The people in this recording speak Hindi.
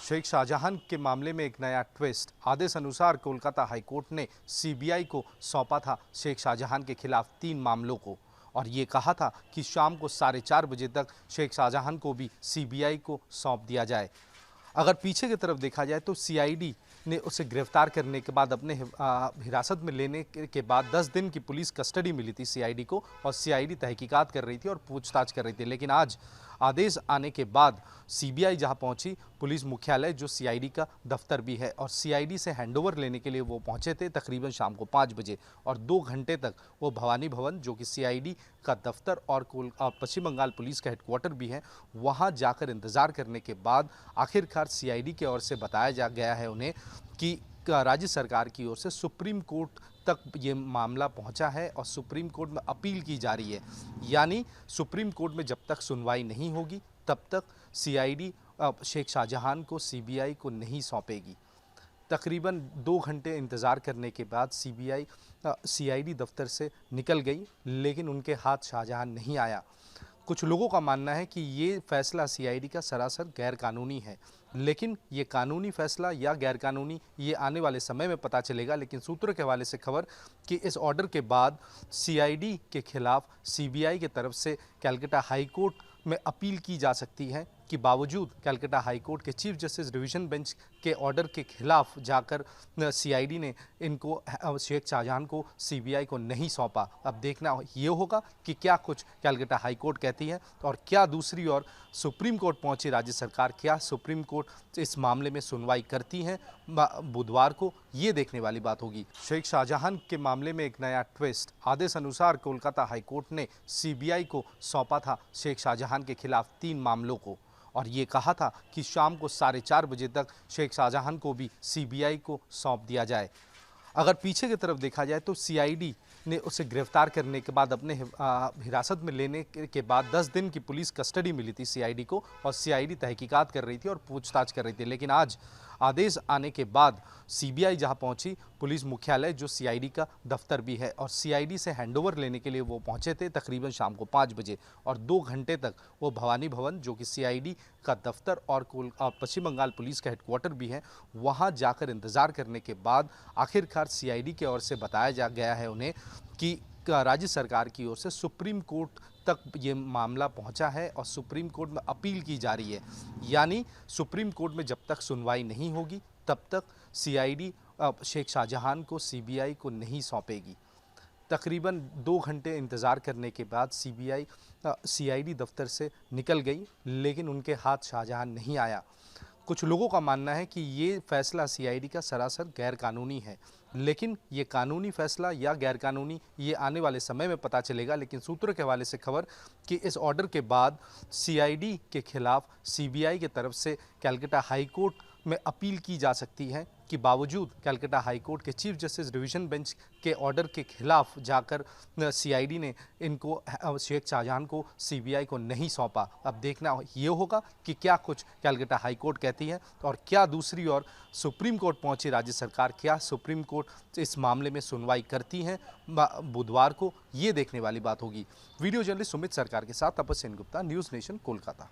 शेख शाहजहां के मामले में एक नया ट्विस्ट। आदेश अनुसार कोलकाता हाईकोर्ट ने सीबीआई को सौंपा था शेख शाहजहां के खिलाफ 3 मामलों को और ये कहा था कि शाम को 4:30 बजे तक शेख शाहजहां को भी सीबीआई को सौंप दिया जाए। अगर पीछे की तरफ देखा जाए तो सीआईडी ने उसे गिरफ्तार करने के बाद अपने हिरासत में लेने के बाद 10 दिन की पुलिस कस्टडी मिली थी सीआईडी को और सीआईडी तहकीकात कर रही थी और पूछताछ कर रही थी। लेकिन आज आदेश आने के बाद सीबीआई जहां पहुंची, पुलिस मुख्यालय जो सीआईडी का दफ्तर भी है, और सीआईडी से हैंडओवर लेने के लिए वो पहुंचे थे तकरीबन शाम को 5 बजे और 2 घंटे तक वो भवानी भवन जो कि सीआईडी का दफ्तर और पश्चिम बंगाल पुलिस का हेडक्वार्टर भी है, वहां जाकर इंतजार करने के बाद आखिरकार सीआईडी की ओर से बताया जा गया है उन्हें कि राज्य सरकार की ओर से सुप्रीम कोर्ट तक ये मामला पहुंचा है और सुप्रीम कोर्ट में अपील की जा रही है। यानी सुप्रीम कोर्ट में जब तक सुनवाई नहीं होगी तब तक सीआईडी शेख शाहजहां को सीबीआई को नहीं सौंपेगी। तकरीबन 2 घंटे इंतज़ार करने के बाद सीआईडी दफ्तर से निकल गई, लेकिन उनके हाथ शाहजहां नहीं आया। कुछ लोगों का मानना है कि ये फैसला सीआईडी का सरासर गैरकानूनी है, लेकिन ये कानूनी फैसला या गैरकानूनी ये आने वाले समय में पता चलेगा। लेकिन सूत्रों के हवाले से खबर कि इस ऑर्डर के बाद सीआईडी के खिलाफ सीबीआई की तरफ से कलकत्ता हाई कोर्ट में अपील की जा सकती है कि बावजूद कलकत्ता हाई कोर्ट के चीफ जस्टिस डिवीज़न बेंच के ऑर्डर के खिलाफ जाकर सीआईडी ने इनको शेख शाहजहां को सीबीआई को नहीं सौंपा। अब देखना ये होगा कि क्या कुछ कलकत्ता हाई कोर्ट कहती है और क्या दूसरी ओर सुप्रीम कोर्ट पहुंची राज्य सरकार, क्या सुप्रीम कोर्ट इस मामले में सुनवाई करती है बुधवार को, ये देखने वाली बात होगी। शेख शाहजहां के मामले में एक नया ट्विस्ट। आदेश अनुसार कोलकाता हाईकोर्ट ने सीबीआई को सौंपा था शेख शाहजहां के खिलाफ 3 मामलों को और ये कहा था कि शाम को 4:30 बजे तक शेख शाहजहां को भी सीबीआई को सौंप दिया जाए। अगर पीछे की तरफ देखा जाए तो सीआईडी ने उसे गिरफ्तार करने के बाद अपने हिरासत में लेने के बाद 10 दिन की पुलिस कस्टडी मिली थी सीआईडी को और सीआईडी तहकीकात कर रही थी और पूछताछ कर रही थी। लेकिन आज आदेश आने के बाद सीबीआई जहां पहुंची, पुलिस मुख्यालय जो सीआईडी का दफ्तर भी है, और सीआईडी से हैंडओवर लेने के लिए वो पहुंचे थे तकरीबन शाम को 5 बजे और 2 घंटे तक वो भवानी भवन जो कि सीआईडी का दफ्तर और पश्चिम बंगाल पुलिस का हेडक्वार्टर भी है, वहां जाकर इंतजार करने के बाद आखिरकार सीआईडी की ओर से बताया जा गया है उन्हें कि राज्य सरकार की ओर से सुप्रीम कोर्ट तक ये मामला पहुंचा है और सुप्रीम कोर्ट में अपील की जा रही है। यानी सुप्रीम कोर्ट में जब तक सुनवाई नहीं होगी तब तक सीआईडी शेख शाहजहां को सीबीआई को नहीं सौंपेगी। तकरीबन 2 घंटे इंतज़ार करने के बाद सीआईडी दफ्तर से निकल गई, लेकिन उनके हाथ शाहजहां नहीं आया। कुछ लोगों का मानना है कि ये फैसला सीआईडी का सरासर गैरकानूनी है, लेकिन ये कानूनी फैसला या गैरकानूनी ये आने वाले समय में पता चलेगा। लेकिन सूत्रों के हवाले से खबर कि इस ऑर्डर के बाद सीआईडी के खिलाफ सीबीआई की तरफ से कलकत्ता हाई कोर्ट में अपील की जा सकती है कि बावजूद कलकत्ता हाई कोर्ट के चीफ जस्टिस डिवीज़न बेंच के ऑर्डर के खिलाफ जाकर सीआईडी ने इनको शेख शाहजहां को सीबीआई को नहीं सौंपा। अब देखना ये होगा कि क्या कुछ कलकत्ता हाई कोर्ट कहती है और क्या दूसरी ओर सुप्रीम कोर्ट पहुंची राज्य सरकार, क्या सुप्रीम कोर्ट इस मामले में सुनवाई करती है बुधवार को, ये देखने वाली बात होगी। वीडियो जर्नलिस्ट सुमित सरकार के साथ तपस्या सेन गुप्ता, न्यूज़ नेशन, कोलकाता।